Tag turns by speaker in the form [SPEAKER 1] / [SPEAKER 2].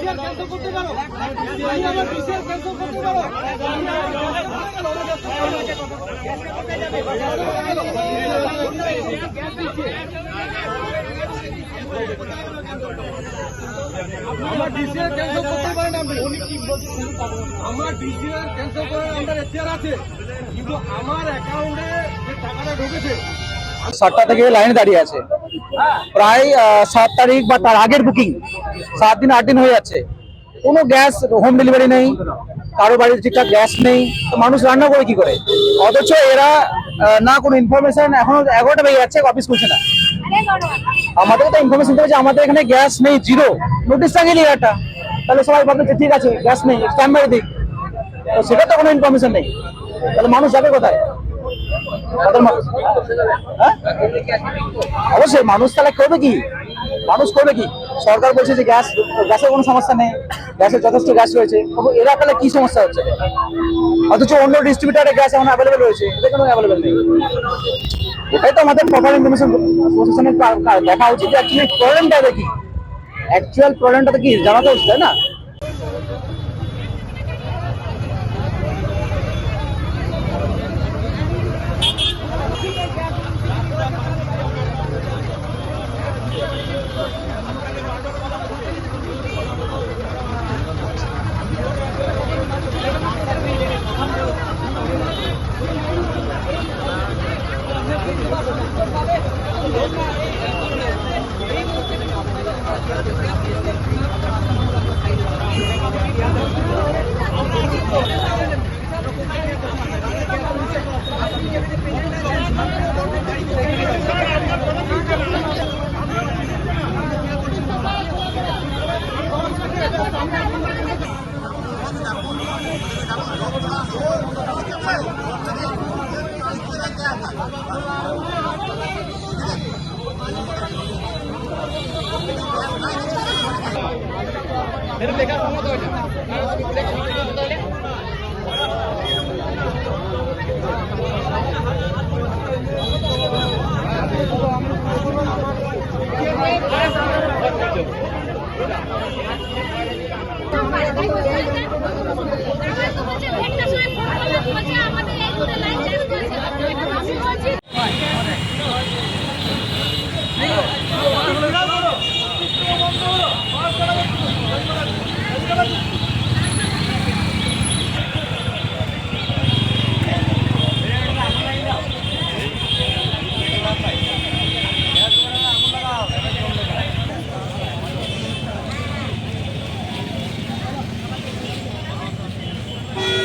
[SPEAKER 1] আমার DCR cancel করতে পারেন আপনি। আমার ডিসিআর ক্যান্সেল করার আমার এখতিয়ার আছে, কিন্তু আমার অ্যাকাউন্টে যে টাকাটা ঢুকেছে
[SPEAKER 2] 7টা থেকে লাইনে দাঁড়িয়ে আছে, প্রায় 7 তারিখ বা তার আগের বুকিং, 7 দিন 8 দিন হয়ে যাচ্ছে। কোনো গ্যাস হোম ডেলিভারি নেই, কারো বাড়ির ঠিকঠাক গ্যাস নেই, তো মানুষ রান্না করে কি করে? অথচ এরা না কোনো ইনফরমেশন, এখনো 11টা বেজে যাচ্ছে, অফিস খুলছে না। আমাদের তো ইনফরমেশন দিতে যে আমাদের এখানে গ্যাস নেই, জিরো, নোটিশ টাঙিয়ে একটা, তাহলে সবাই ভাববে যে ঠিক আছে গ্যাস নেই, স্ট্যান্ড বাই দিক, তো সেটা তো কোনো ইনফরমেশন নেই, তাহলে মানুষ যাবে কোথায়? অবশ্যই মানুষ তাহলে করবে কি? মানুষ করবে কি? সরকার বলছে যে গ্যাসের কোনো সমস্যা নেই, গ্যাসের যথেষ্ট গ্যাস রয়েছে, এরা তাহলে কি সমস্যা হচ্ছে? অথচ অন্য ডিস্ট্রিবিউটারে গ্যাস এখন অ্যাভেলেবেল রয়েছে, এটা কেন অ্যাভেলেবেল নেই? এটাই তো আমাদের প্রপার ইনফরমেশন প্রশাসনের দেখা উচিত, অ্যাকচুয়ালি প্রবলেমটা কি, অ্যাকচুয়াল প্রবলেমটা কি জানাতে উচিত, তাই না?
[SPEAKER 1] मेरे देखा